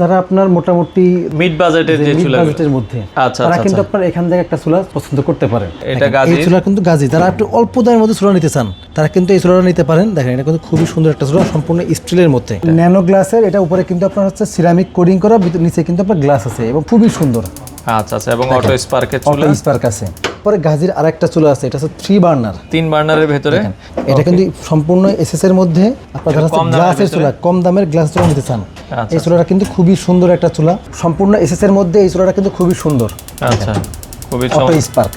যারা আপনার মোটামুটি মিড বাজেটের যে চুলা বাজেটের মধ্যে আচ্ছা তারা আচ্ছা কিন্তু আপনার এখান থেকে একটা চুলা পছন্দ করতে পারেন। এটা এই গাজি চুলা কিন্তু গাজি, যারা একটু অল্প দামের মধ্যে চুলা নিতে চান তারা কিন্তু এই চুলাটা নিতে পারেন। দেখেন এটা কিন্তু খুবই সুন্দর একটা চুলা, সম্পূর্ণ স্টিলের মধ্যে, ন্যানো গ্লাসের। এটা উপরে কিন্তু আপনার হচ্ছে সিরামিক কোডিং করা, নিচে কিন্তু আপনার গ্লাস আছে এবং খুবই সুন্দর। আচ্ছা আচ্ছা এবং অটো স্পার্কের চুলা, অটো স্পার্ক আছে। পরে গাজির আরেকটা চুলা আছে, এটা হচ্ছে 3 বার্নার, 3 বার্নারের ভিতরে। এটা কিন্তু সম্পূর্ণ এসএস এর মধ্যে। আপনারা গ্লাসের চুলা, কম দামের গ্লাস চুলা নিতে চান, এই চুলাটা কিন্তু খুবই সুন্দর একটা চুলা, সম্পূর্ণ এসএস এর মধ্যে। এই চুলাটা কিন্তু খুবই সুন্দর। আচ্ছা, খুবই অটো স্পার্ক।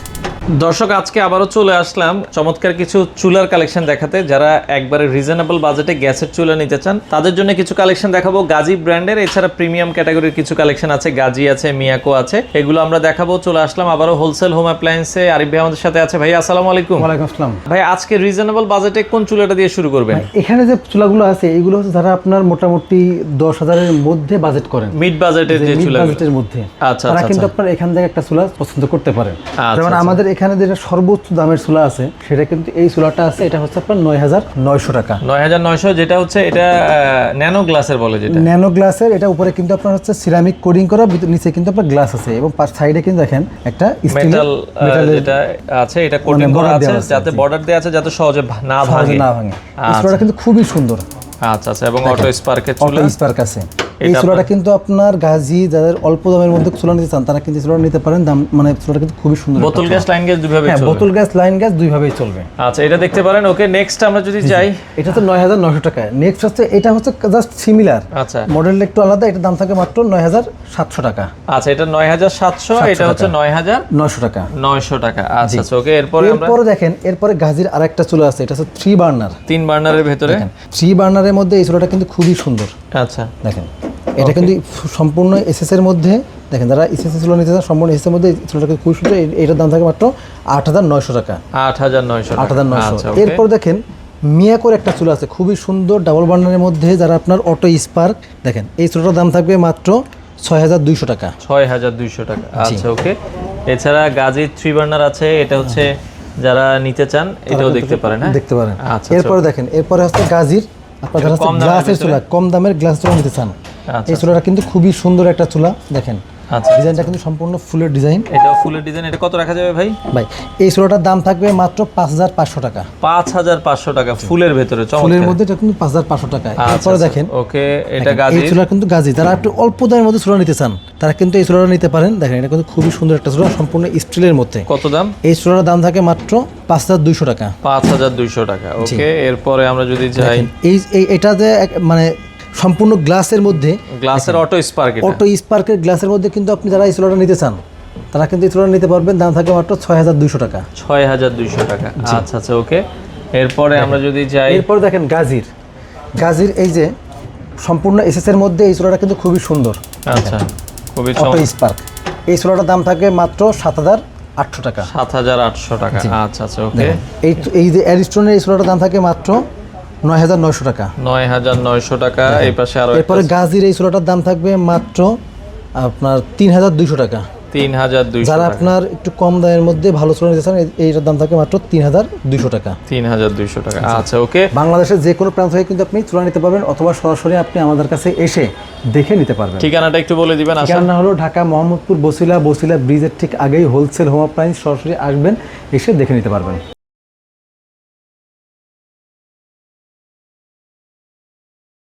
দর্শক, আজকে আবারও চলে আসলাম চমৎকার কিছু চুলার কালেকশন দেখাতে। যারা একবারে রিজনেবল বাজেটে গ্যাসের চুলা নিতে চান তাদের জন্য কিছু কালেকশন দেখাবো গাজি ব্র্যান্ডের। এছাড়া প্রিমিয়াম ক্যাটাগরির কিছু কালেকশন আছে, গাজি আছে, মিয়াকো আছে, এগুলো আমরা দেখাবো। চলে আসলাম আবারও হোলসেল হোম অ্যাপ্লায়েন্সে। আরিফ ভাই আমাদের সাথে আছে। ভাই আসসালামু আলাইকুম। ওয়ালাইকুম আসসালাম। ভাই আজকে রিজনেবল বাজেটে কোন চুলাটা দিয়ে শুরু করবেন? এখানে যে চুলাগুলো আছে এগুলো হচ্ছে যারা আপনার মোটামুটি 10,000-এর মধ্যে বাজেট করেন, মিড বাজেটের যে চুলা, বাজেটের মধ্যে, আচ্ছা তারা আচ্ছা কিন্তু আপনার এখান থেকে একটা চুলা পছন্দ করতে পারেন। যেমন আচ্ছা আমাদের এখানে যেটা সর্বোচ্চ দামের চুলা আছে সেটা কিন্তু এই চুলাটা আছে, এটা হচ্ছে আপনার 9,900 টাকা। 9,900, যেটা হচ্ছে এটা ন্যানো গ্লাসের বলে, যেটা ন্যানো গ্লাসের। এটা উপরে কিন্তু আপনার হচ্ছে সিরামিক কোডিং করা, নিচে কিন্তু আপনার গ্লাস আছে এবং সাইডে কিন্তু দেখেন একটা মেটাল যেটা আছে, এটা কোটিং করা আছে যাতে বর্ডার দেয়া আছে যাতে সহজে না ভাঙে। এই চুলাটা কিন্তু খুবই সুন্দর। আচ্ছা আচ্ছা এবং অটো স্পার্কের চুলা, অটো স্পার্ক আছে। এই চুলাটা কিন্তু আপনার গাজি, যাদের অল্প দামের মধ্যে চুলা নিতে চান তারা কিন্তু চুলাটা নিতে পারেন। দাম মানে চুলাটা কিন্তু খুবই সুন্দর। বোতল গ্যাস, লাইন গ্যাস দুইভাবে চলবে। বোতল গ্যাস, লাইন গ্যাস দুইভাবেই চলবে। আচ্ছা, এটা দেখতে পারেন। ওকে, নেক্সট আমরা যদি যাই, এটা তো 9,900 টাকা। নেক্সট হচ্ছে, এটা হচ্ছে জাস্ট সিমিলার, আচ্ছা মডেলটা একটু আলাদা। এটার দাম থাকে মাত্র 9,700 টাকা। আচ্ছা, এটা 9,700, এটা হচ্ছে 9,900 টাকা। 900 টাকা। আচ্ছা আচ্ছা ওকে। এরপরে দেখেন, এরপরে গাজির আরেকটা চুলা আছে, এটা হচ্ছে 3 বার্নার, 3 বার্নারের ভিতরে। 3 বার্নারের মধ্যে এই চুলাটা কিন্তু খুবই সুন্দর। আচ্ছা, দেখেন এটা কিন্তু সম্পূর্ণ এসএস এর মধ্যে। দেখেন যারা এসএস চুলা নিতে চান সম্পূর্ণ এসএস এর মধ্যে, চুলাটা খুবই সুন্দর। এটার দাম থাকে মাত্র 8,900 টাকা। 8,900 টাকা। 8,900। এরপর দেখেন মিয়াকোর একটা চুলা আছে, খুবই সুন্দর, ডাবল বার্নারের মধ্যে, যারা আপনার অটো স্পার্ক। দেখেন এই চুলাটার দাম থাকবে মাত্র 6,200 টাকা। 6,200 টাকা। আচ্ছা ওকে। এছাড়া গাজি 3 বার্নার আছে, এটা হচ্ছে যারা নিতে চান এটাও দেখতে পারেন। হ্যাঁ, দেখতে পারেন। আচ্ছা, এরপরে দেখেন, এরপরে হচ্ছে গাজির আপনার যারা গ্লাসের চুলা, কম দামের গ্লাস চুলা নিতে চান, এই চুলাটা কিন্তু খুবই সুন্দর একটা চুলা। দেখেন আচ্ছা, ডিজাইনটা কিন্তু সম্পূর্ণ ফুলের ডিজাইন। এটা ফুলের ডিজাইন। এটা কত রাখা যাবে ভাই? ভাই এই চুলাটার দাম থাকবে মাত্র 5,500 টাকা। 5,500 টাকা ফুলের ভিতরে, ফুলের মধ্যে, এটা কিন্তু 5,500 টাকা। এরপরে দেখেন, ওকে, এটা গাজি। এই চুলা কিন্তু গাজি, যারা একটু অল্প দামের মধ্যে চুলা নিতে চান তারা কিন্তু এই চুলাটা নিতে পারেন। দেখেন এটা কিন্তু খুবই সুন্দর একটা চুলা, সম্পূর্ণ স্টিলের মধ্যে। কত দাম? এই চুলাটার দাম থাকে মাত্র 5,200 টাকা। 5,200 টাকা। ওকে, এরপরে আমরা যদি যাই, এটা যে মানে সম্পূর্ণ গ্লাসের মধ্যে, গ্লাসের অটো স্পার্ক, অটো স্পার্কের গ্লাসের মধ্যে কিন্তু আপনি যারা এই চুলাটা নিতে চান তারা কিন্তু এই চুলাটা নিতে পারবেন। দাম থাকে মাত্র 6,200 টাকা। 6,200 টাকা। আচ্ছা আচ্ছা ওকে। এরপরে আমরা যদি যাই, এরপরে দেখেন গাজির এই যে সম্পূর্ণ এসএস এর মধ্যে এই চুলাটা কিন্তু খুবই সুন্দর। আচ্ছা, খুবই অটো স্পার্ক। এই চুলাটার দাম থাকে মাত্র 7,800 টাকা। 7,800 টাকা। আচ্ছা আচ্ছা ওকে। এই যে অ্যারিস্টনের এই চুলাটার দাম থাকে মাত্র 9,900 টাকা। 9,900 টাকা। এই পাশে আরো, এরপরে গাজির এই চুলাটার দাম থাকবে মাত্র আপনার 3,200 টাকা। 3,200। যারা আপনার একটু কম দামের মধ্যে ভালো চুলা নিতে চান এইটার দাম থাকে মাত্র 3,200 টাকা। 3,200 টাকা। আচ্ছা ওকে। বাংলাদেশের যে কোনো প্রান্ত থেকে কিন্তু আপনি চুলা নিতে পারবেন, অথবা সরাসরি আপনি আমাদের কাছে এসে দেখে নিতে পারবেন। ঠিকানাটা একটু বলে দিবেন। ঠিকানা হলো ঢাকা মোহাম্মদপুর বসিলা ব্রিজের ঠিক আগেই হোলসেল হোম অ্যাপ্লায়েন্স। সরাসরি আসবেন, এসে দেখে নিতে পারবেন।